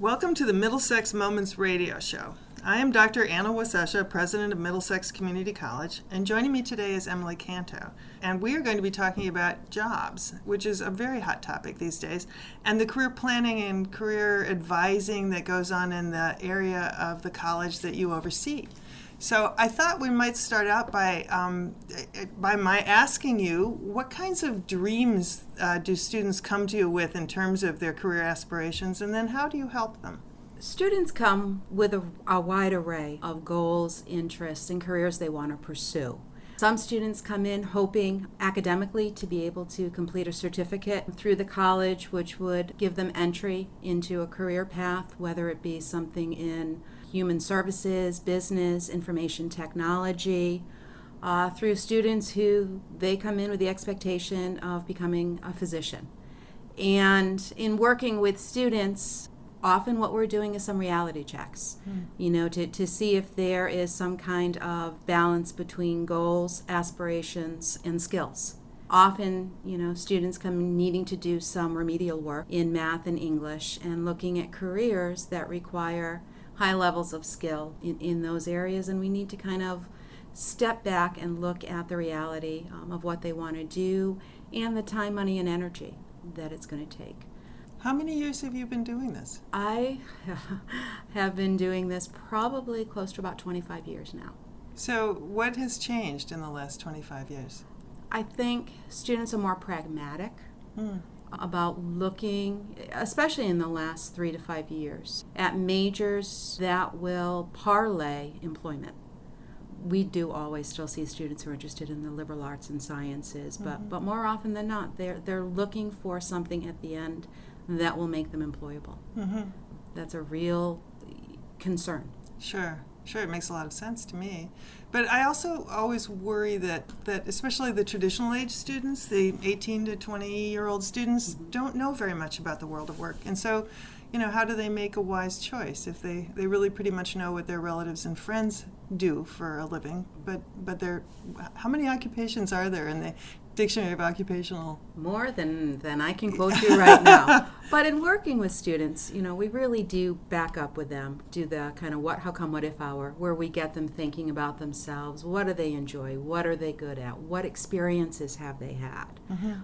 Welcome to the Middlesex Moments radio show. I am Dr. Anna Wasesha, president of Middlesex Community College, and joining me today is Emily Canto. And we are going to be talking about jobs, which is a very hot topic these days, and the career planning and career advising that goes on in the area of the college that you oversee. So I thought we might start out by my asking you, what kinds of dreams do students come to you with in terms of their career aspirations, and then how do you help them? Students come with a wide array of goals, interests, and careers they want to pursue. Some students come in hoping academically to be able to complete a certificate through the college, which would give them entry into a career path, whether it be something in human services, business, information technology, through students who they come in with the expectation of becoming a physician. And in working with students, often what we're doing is some reality checks, to see if there is some kind of balance between goals, aspirations, and skills. Often, students come needing to do some remedial work in math and English and looking at careers that require high levels of skill in those areas, and we need to kind of step back and look at the reality of what they want to do and the time, money, and energy that it's going to take. How many years have you been doing this? I have been doing this probably close to about 25 years now. So what has changed in the last 25 years? I think students are more pragmatic about looking, especially in the last 3 to 5 years, at majors that will parlay employment. We do always still see students who are interested in the liberal arts and sciences, but more often than not, they're looking for something at the end that will make them employable. That's a real concern. Sure, it makes a lot of sense to me. But I also always worry that especially the traditional age students, the 18 to 20-year-old students, don't know very much about the world of work. And so, how do they make a wise choice if they really pretty much know what their relatives and friends do for a living? But how many occupations are there in the Dictionary of Occupational? More than I can quote you right now. But in working with students, we really do back up with them, do the kind of what, how come, what if hour, where we get them thinking about themselves. What do they enjoy? What are they good at? What experiences have they had?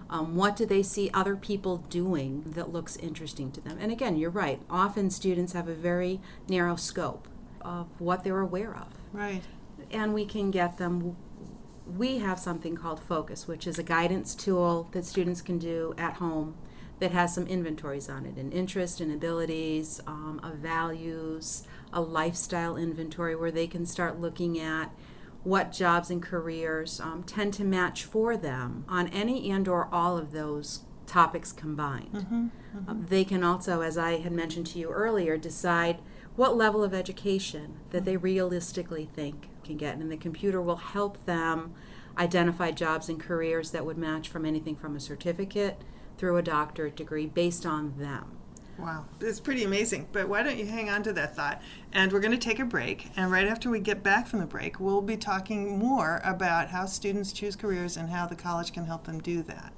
What do they see other people doing that looks interesting to them? And again, you're right. Often students have a very narrow scope of what they're aware of. Right. And we can get them. We have something called Focus, which is a guidance tool that students can do at home that has some inventories on it, an interest and abilities, a values, a lifestyle inventory where they can start looking at what jobs and careers tend to match for them on any and or all of those topics combined. They can also, as I had mentioned to you earlier, decide what level of education that they realistically think can get, and the computer will help them identify jobs and careers that would match from anything from a certificate through a doctorate degree based on them. Wow, it's pretty amazing. But why don't you hang on to that thought? And we're going to take a break, and right after we get back from the break, we'll be talking more about how students choose careers and how the college can help them do that.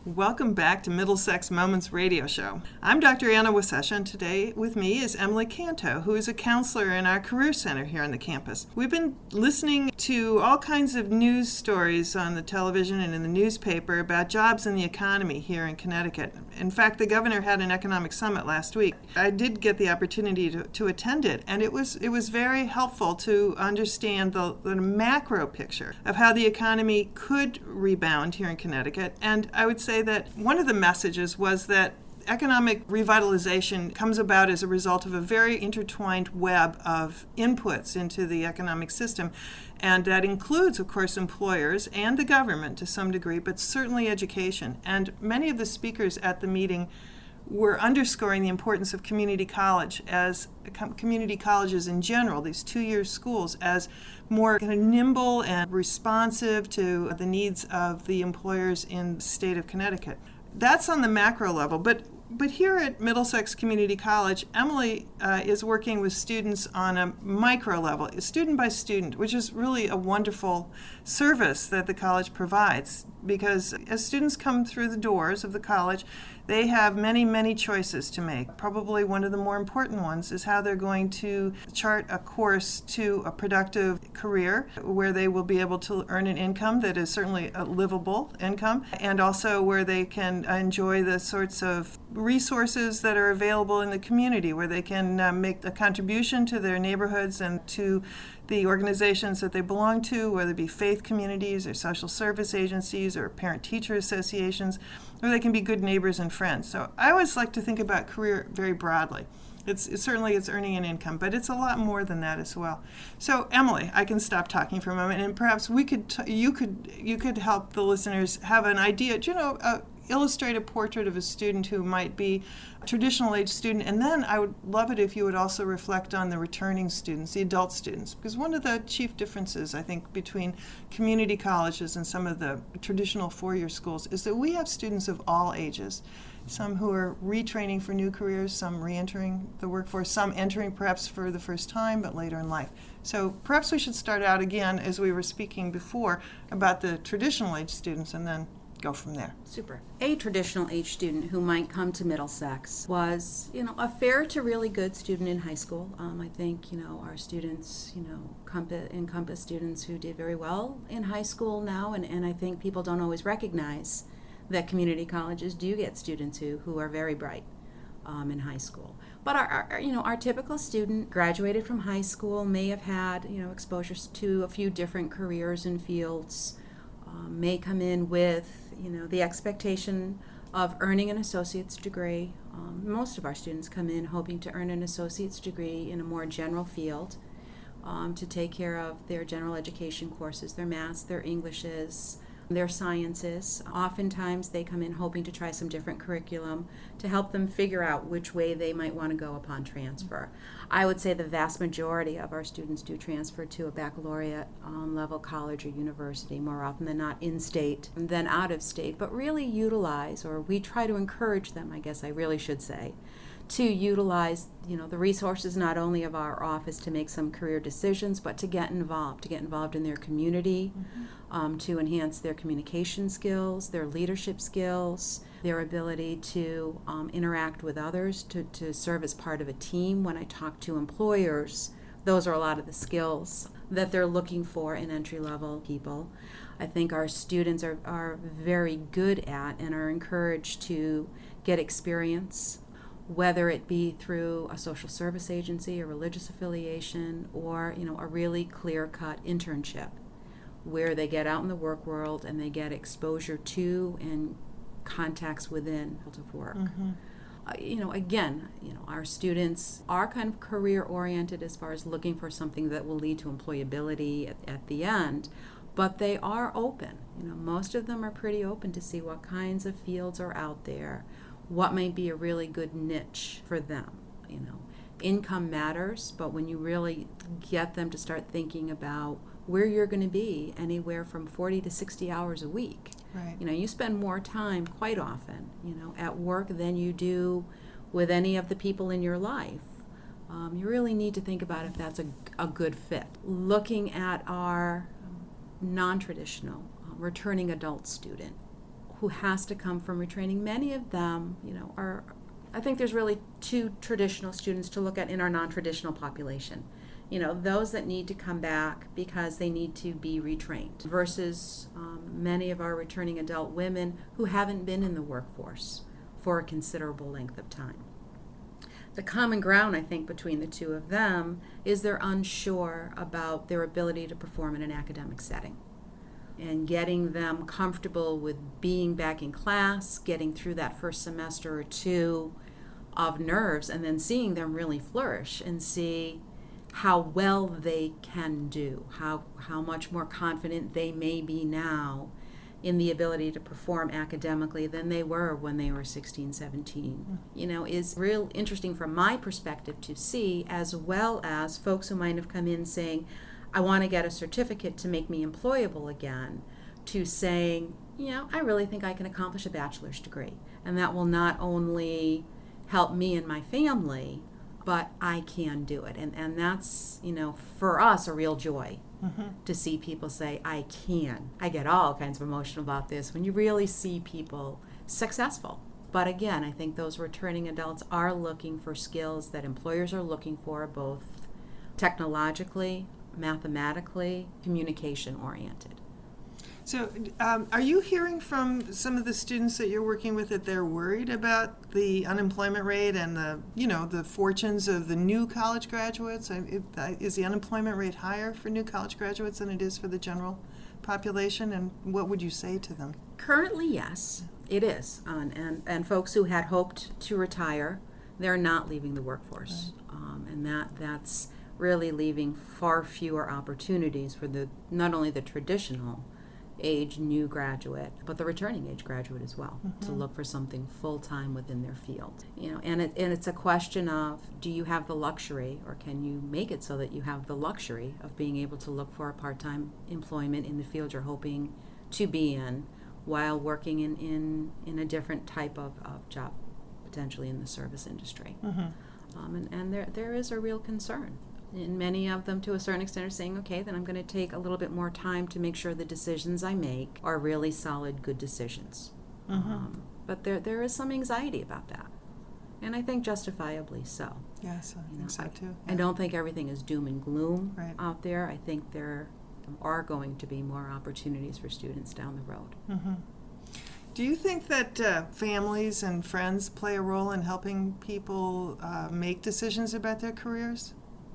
Welcome back to Middlesex Moments radio show. I'm Dr. Anna Wasesha, and today with me is Emily Canto, who is a counselor in our Career Center here on the campus. We've been listening to all kinds of news stories on the television and in the newspaper about jobs and the economy here in Connecticut. In fact, the governor had an economic summit last week. I did get the opportunity to attend it, and it was very helpful to understand the macro picture of how the economy could rebound here in Connecticut. And I would say that one of the messages was that economic revitalization comes about as a result of a very intertwined web of inputs into the economic system. And that includes, of course, employers and the government to some degree, but certainly education. And many of the speakers at the meeting were underscoring the importance of community college as community colleges in general, these two-year schools, as more kind of nimble and responsive to the needs of the employers in the state of Connecticut. That's on the macro level, but here at Middlesex Community College, Emily is working with students on a micro level, student by student, which is really a wonderful service that the college provides. because as students come through the doors of the college, they have many, many choices to make. Probably one of the more important ones is how they're going to chart a course to a productive career where they will be able to earn an income that is certainly a livable income, and also where they can enjoy the sorts of resources that are available in the community, where they can make a contribution to their neighborhoods and to the organizations that they belong to, whether it be faith communities or social service agencies or parent-teacher associations, or they can be good neighbors and friends. So I always like to think about career very broadly. Certainly it's earning an income, but it's a lot more than that as well. So Emily, I can stop talking for a moment, and perhaps you could help the listeners have an idea. Illustrate a portrait of a student who might be a traditional age student, and then I would love it if you would also reflect on the returning students, the adult students, because one of the chief differences, I think, between community colleges and some of the traditional four-year schools is that we have students of all ages, some who are retraining for new careers, some re-entering the workforce, some entering perhaps for the first time but later in life. So perhaps we should start out again, as we were speaking before, about the traditional age students and then go from there. Super. A traditional age student who might come to Middlesex was, a fair to really good student in high school. I think, our students, encompass students who did very well in high school now, and I think people don't always recognize that community colleges do get students who are very bright in high school. But our typical student graduated from high school, may have had, exposures to a few different careers and fields, may come in with, the expectation of earning an associate's degree. Most of our students come in hoping to earn an associate's degree in a more general field, to take care of their general education courses, their maths, their Englishes, their sciences. Oftentimes they come in hoping to try some different curriculum to help them figure out which way they might want to go upon transfer. I would say the vast majority of our students do transfer to a baccalaureate level college or university, more often than not in-state than out of state, but really utilize, or we try to encourage them, I guess I really should say, to utilize, the resources not only of our office to make some career decisions, but to get involved in their community, to enhance their communication skills, their leadership skills, their ability to interact with others, to serve as part of a team. When I talk to employers, those are a lot of the skills that they're looking for in entry-level people. I think our students are very good at and are encouraged to get experience, whether it be through a social service agency, a religious affiliation, or a really clear-cut internship where they get out in the work world and they get exposure to and contacts within field of work. Again, our students are kind of career-oriented as far as looking for something that will lead to employability at the end, but they are open. Most of them are pretty open to see what kinds of fields are out there, what might be a really good niche for them. Income matters, but when you really get them to start thinking about where you're going to be, anywhere from 40 to 60 hours a week. Right. You spend more time quite often, at work than you do with any of the people in your life. You really need to think about if that's a good fit. Looking at our non-traditional, returning adult student who has to come from retraining, many of them, I think there's really two traditional students to look at in our non-traditional population. Those that need to come back because they need to be retrained versus many of our returning adult women who haven't been in the workforce for a considerable length of time. The common ground, I think, between the two of them is they're unsure about their ability to perform in an academic setting. And getting them comfortable with being back in class, getting through that first semester or two of nerves, and then seeing them really flourish and see how well they can do, how much more confident they may be now in the ability to perform academically than they were when they were 16, 17, is real interesting from my perspective to see, as well as folks who might have come in saying, I want to get a certificate to make me employable again, to saying, I really think I can accomplish a bachelor's degree. And that will not only help me and my family, but I can do it. And that's, for us, a real joy to see people say, I can. I get all kinds of emotional about this when you really see people successful. But again, I think those returning adults are looking for skills that employers are looking for, both technologically, mathematically, communication oriented. So are you hearing from some of the students that you're working with that they're worried about the unemployment rate and the fortunes of the new college graduates? Is the unemployment rate higher for new college graduates than it is for the general population? And what would you say to them? Currently, yes, it is. And folks who had hoped to retire, they're not leaving the workforce. Right. And that's really leaving far fewer opportunities for not only the traditional age new graduate, but the returning age graduate as well, to look for something full-time within their field. And it's a question of, do you have the luxury, or can you make it so that you have the luxury of being able to look for a part-time employment in the field you're hoping to be in while working in a different type of job, potentially in the service industry. And there is a real concern. And many of them, to a certain extent, are saying, okay, then I'm going to take a little bit more time to make sure the decisions I make are really solid, good decisions. But there is some anxiety about that. And I think justifiably so. Yes, I think so too. I don't think everything is doom and gloom Right. out there. I think there are going to be more opportunities for students down the road. Do you think that families and friends play a role in helping people make decisions about their careers?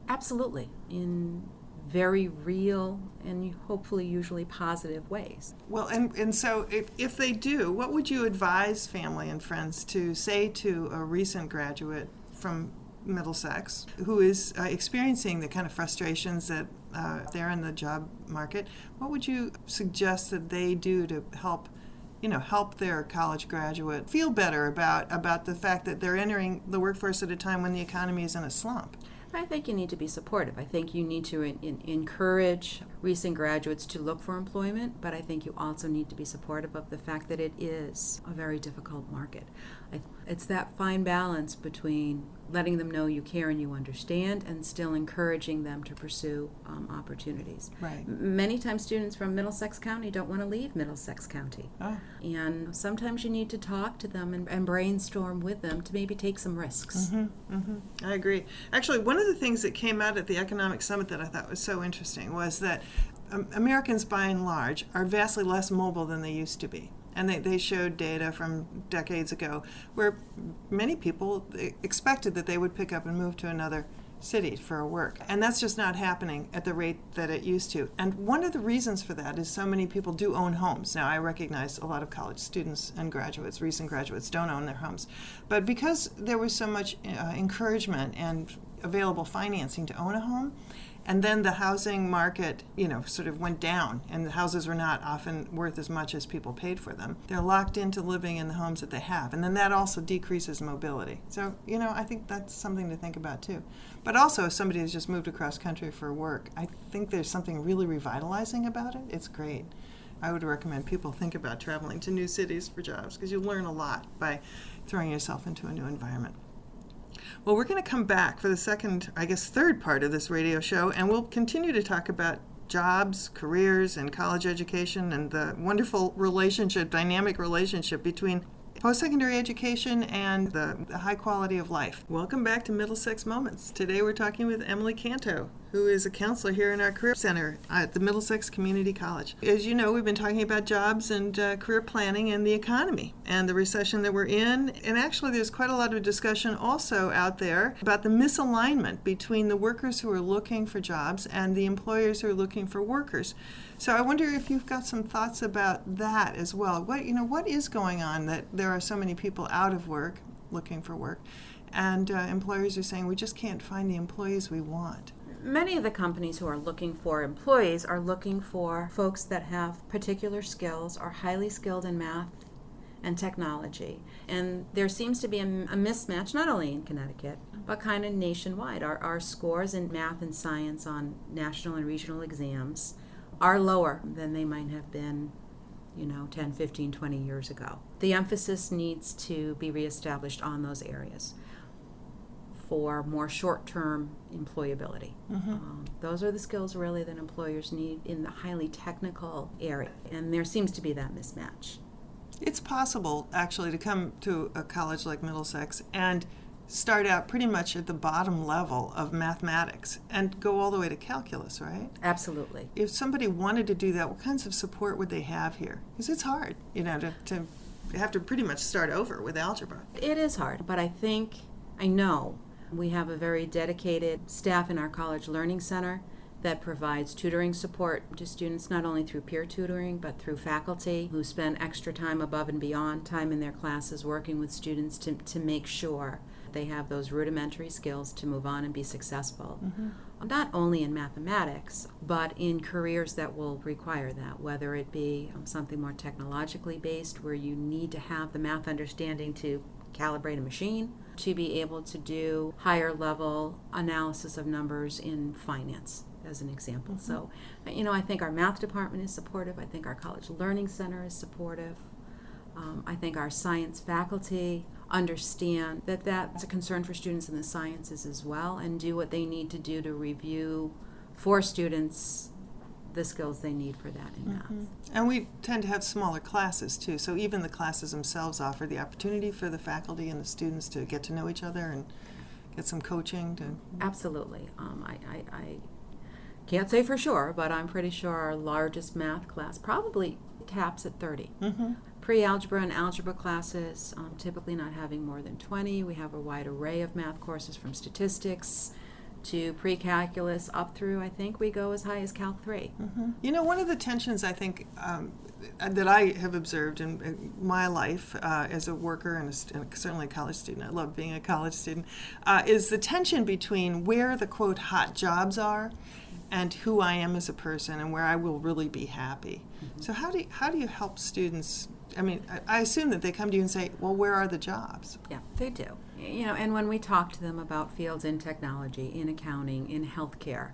Absolutely, in very real and hopefully usually positive ways. Well, and so if they do, what would you advise family and friends to say to a recent graduate from Middlesex who is experiencing the kind of frustrations that they're in the job market? What would you suggest that they do to help their college graduate feel better about the fact that they're entering the workforce at a time when the economy is in a slump? I think you need to be supportive. I think you need to encourage recent graduates to look for employment, but I think you also need to be supportive of the fact that it is a very difficult market. It's that fine balance between letting them know you care and you understand, and still encouraging them to pursue opportunities. Right. Many times students from Middlesex County don't want to leave Middlesex County. And sometimes you need to talk to them and brainstorm with them to maybe take some risks. I agree. Actually, one of the things that came out at the Economic Summit that I thought was so interesting was that Americans, by and large, are vastly less mobile than they used to be. And they showed data from decades ago where many people expected that they would pick up and move to another city for work. And that's just not happening at the rate that it used to. And one of the reasons for that is so many people do own homes. Now, I recognize a lot of college students and graduates, recent graduates, don't own their homes. But because there was so much encouragement and available financing to own a home, and then the housing market, sort of went down, and the houses were not often worth as much as people paid for them. They're locked into living in the homes that they have, and then that also decreases mobility. So, I think that's something to think about too. But also, if somebody has just moved across country for work, I think there's something really revitalizing about it. It's great. I would recommend people think about traveling to new cities for jobs, because you learn a lot by throwing yourself into a new environment. Well, we're going to come back for the third part of this radio show, and we'll continue to talk about jobs, careers, and college education, and the wonderful dynamic relationship between post-secondary education and the high quality of life. Welcome back to Middlesex Moments. Today we're talking with Emily Canto, who is a counselor here in our Career Center at the Middlesex Community College. As you know, we've been talking about jobs and career planning and the economy and the recession that we're in. And actually, there's quite a lot of discussion also out there about the misalignment between the workers who are looking for jobs and the employers who are looking for workers. So I wonder if you've got some thoughts about that as well. What is going on that there are so many people out of work looking for work, and employers are saying we just can't find the employees we want? Many of the companies who are looking for employees are looking for folks that have particular skills, are highly skilled in math and technology. And there seems to be a mismatch, not only in Connecticut, but kind of nationwide. Our scores in math and science on national and regional exams are lower than they might have been 10, 15, 20 years ago. The emphasis needs to be reestablished on those areas. for more short-term employability. Those are the skills really that employers need in the highly technical area, and there seems to be that mismatch. It's possible, actually, to come to a college like Middlesex and start out pretty much at the bottom level of mathematics and go all the way to calculus, right? Absolutely. If somebody wanted to do that, what kinds of support would they have here? Because it's hard, to have to pretty much start over with algebra. It is hard, but I know we have a very dedicated staff in our College Learning Center that provides tutoring support to students, not only through peer tutoring, but through faculty who spend extra time above and beyond time in their classes working with students to make sure they have those rudimentary skills to move on and be successful. Not only in mathematics, but in careers that will require that, whether it be something more technologically based, where you need to have the math understanding to calibrate a machine, to be able to do higher level analysis of numbers in finance, as an example. So, I think our math department is supportive. I think our College Learning Center is supportive. I think our science faculty understand that that's a concern for students in the sciences as well, and do what they need to do to review for students the skills they need for that in math. And we tend to have smaller classes too, so even the classes themselves offer the opportunity for the faculty and the students to get to know each other and get some coaching. Absolutely. I can't say for sure, but I'm pretty sure our largest math class probably caps at 30. Pre-algebra and algebra classes, typically not having more than 20. We have a wide array of math courses from statistics to pre-calculus up through, I think we go as high as Calc 3. One of the tensions I think that I have observed in my life as a worker and certainly a college student, I love being a college student, is the tension between where the, quote, hot jobs are and who I am as a person and where I will really be happy. So how do you help students? I mean, I assume that they come to you and say, well, where are the jobs? Yeah, they do. And when we talk to them about fields in technology, in accounting, in healthcare,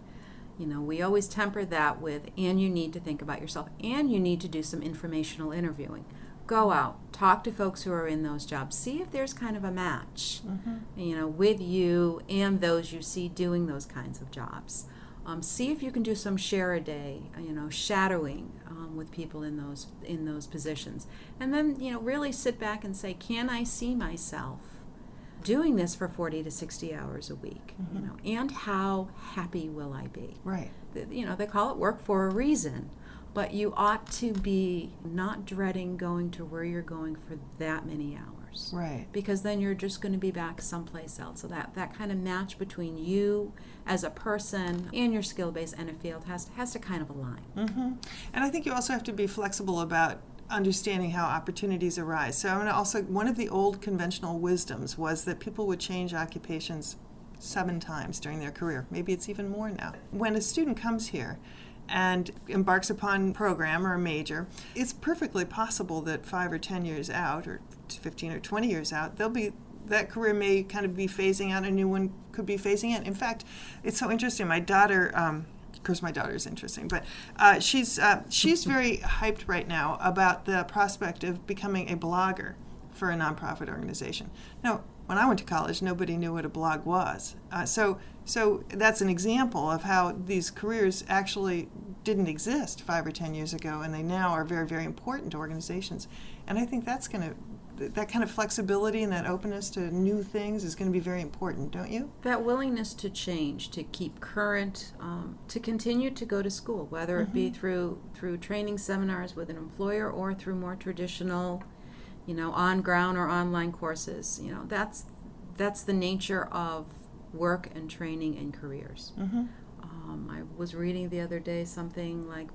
we always temper that with, and you need to think about yourself, and you need to do some informational interviewing. Go out, talk to folks who are in those jobs, see if there's kind of a match, with you and those you see doing those kinds of jobs. See if you can do some share a day, shadowing with people in those positions, and then really sit back and say, can I see myself doing this for 40 to 60 hours a week? And how happy will I be? Right. They call it work for a reason, but you ought to be not dreading going to where you're going for that many hours. Right. Because then you're just going to be back someplace else. So that kind of match between you as a person and your skill base and a field has to kind of align. And I think you also have to be flexible about understanding how opportunities arise. So one of the old conventional wisdoms was that people would change occupations 7 times during their career. Maybe it's even more now. When a student comes here and embarks upon a program or a major, it's perfectly possible that 5 or 10 years out, or 15 or 20 years out, that career may kind of be phasing out, a new one could be phasing in. In fact, it's so interesting. My daughter, of course my daughter is interesting, but she's very hyped right now about the prospect of becoming a blogger for a nonprofit organization. Now, when I went to college, nobody knew what a blog was. So that's an example of how these careers actually didn't exist 5 or 10 years ago, and they now are very, very important to organizations. And I think that kind of flexibility and that openness to new things is going to be very important, don't you? That willingness to change, to keep current, to continue to go to school, whether it be through training seminars with an employer or through more traditional, on-ground or online courses. That's the nature of work and training and careers. I was reading the other day something like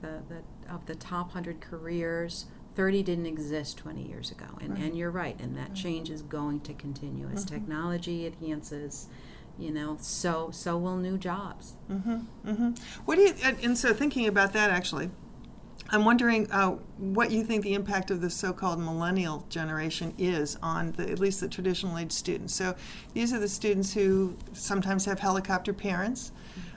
of the top 100 careers, 30 didn't exist 20 years ago. And you're right, and that change is going to continue as technology advances. So will new jobs. What do you? And so thinking about that, actually, I'm wondering what you think the impact of the so-called millennial generation is on at least the traditional age students. So these are the students who sometimes have helicopter parents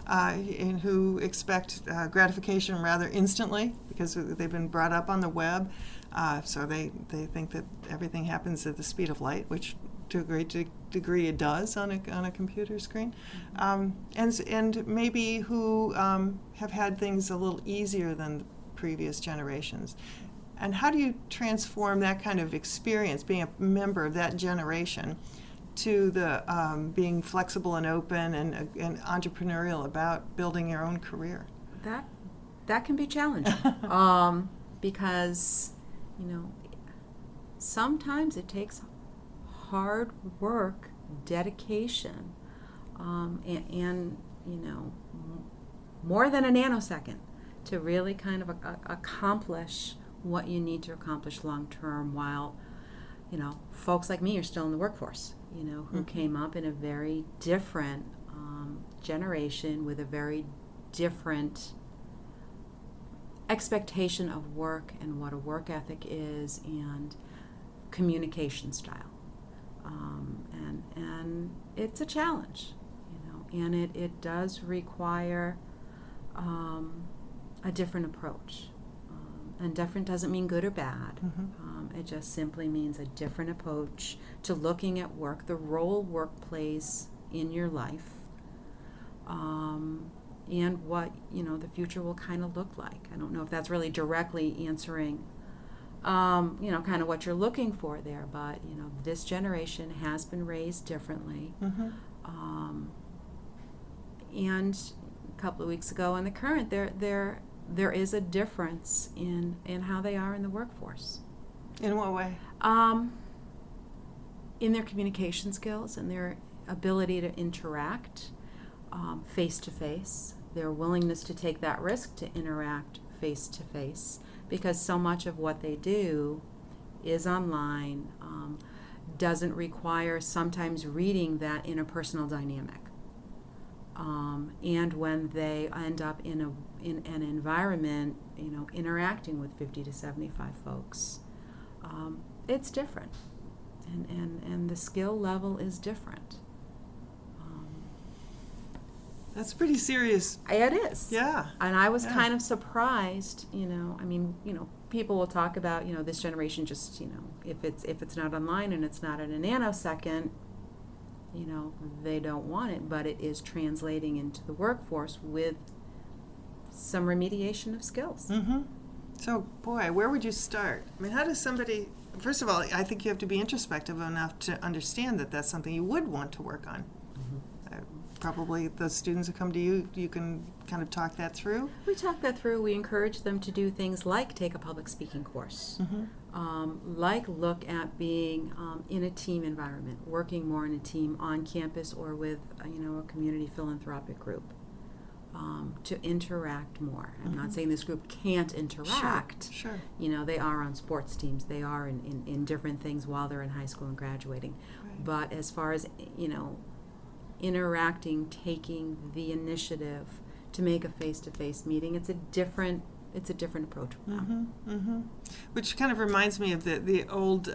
and who expect gratification rather instantly because they've been brought up on the web. So they think that everything happens at the speed of light, which to a great degree it does on a computer screen, and maybe who have had things a little easier than the previous generations. And how do you transform that kind of experience, being a member of that generation, to the being flexible and open and entrepreneurial about building your own career? That can be challenging, because, sometimes it takes hard work, dedication, and more than a nanosecond to really kind of accomplish what you need to accomplish long term, while folks like me are still in the workforce, who came up in a very different generation with a very different expectation of work and what a work ethic is and communication style, and it's a challenge, and it does require a different approach, and different doesn't mean good or bad. It just simply means a different approach to looking at work, the role work plays in your life, and what the future will kind of look like. I don't know if that's really directly answering kind of what you're looking for there, but this generation has been raised differently, and a couple of weeks ago in the current there is a difference in how they are in the workforce. In what way? In their communication skills and their ability to interact face to face, their willingness to take that risk to interact face to face, because so much of what they do is online, doesn't require sometimes reading that interpersonal dynamic. And when they end up in an environment, interacting with 50 to 75 folks, it's different, and the skill level is different. That's pretty serious. It is. Yeah. And I was kind of surprised, people will talk about, this generation just, if it's not online and it's not in a nanosecond, they don't want it, but it is translating into the workforce with some remediation of skills. So, boy, where would you start? I mean, how does somebody, first of all, I think you have to be introspective enough to understand that that's something you would want to work on. Probably the students who come to you, you can kind of talk that through? We talk that through. We encourage them to do things like take a public speaking course, like look at being in a team environment, working more in a team on campus or with a community philanthropic group, to interact more. I'm not saying this group can't interact. Sure. They are on sports teams. They are in different things while they're in high school and graduating. Right. But as far as, interacting, taking the initiative to make a face-to-face meeting, it's a different approach for them. Which kind of reminds me of the old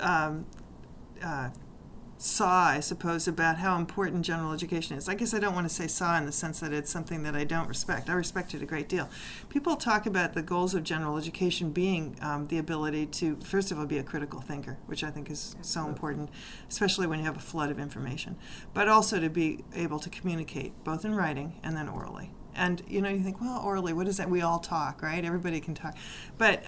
saw, I suppose, about how important general education is. I guess I don't want to say saw in the sense that it's something that I don't respect. I respect it a great deal. People talk about the goals of general education being the ability to, first of all, be a critical thinker, which I think is so important, especially when you have a flood of information, but also to be able to communicate, both in writing and then orally. And you think, well, orally, what is that? We all talk, right? Everybody can talk, but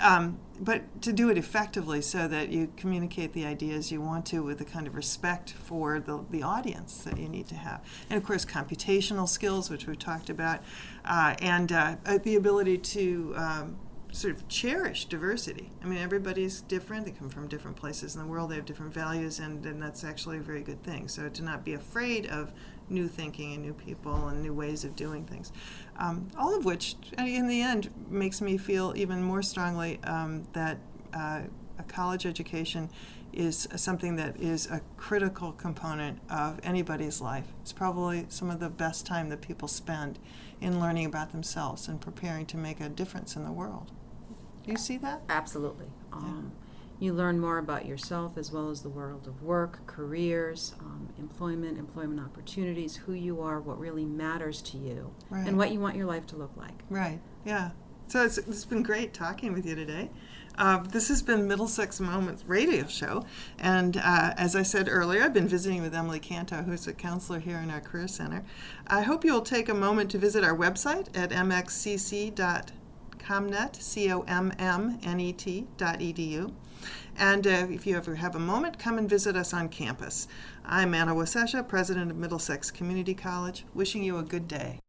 to do it effectively, so that you communicate the ideas you want to with the kind of respect for the audience that you need to have, and of course, computational skills, which we've talked about, and the ability to sort of cherish diversity. I mean, everybody's different. They come from different places in the world. They have different values, and that's actually a very good thing. So to not be afraid of new thinking and new people and new ways of doing things. All of which, in the end, makes me feel even more strongly that a college education is something that is a critical component of anybody's life. It's probably some of the best time that people spend in learning about themselves and preparing to make a difference in the world. Do you see that? Absolutely. You learn more about yourself as well as the world of work, careers, employment opportunities, who you are, what really matters to you, and what you want your life to look like. Right, yeah. So it's been great talking with you today. This has been Middlesex Moments radio show, and as I said earlier, I've been visiting with Emily Canto, who's a counselor here in our Career Center. I hope you'll take a moment to visit our website at mxcc.comnet.edu. And if you ever have a moment, come and visit us on campus. I'm Anna Wasesha, president of Middlesex Community College, wishing you a good day.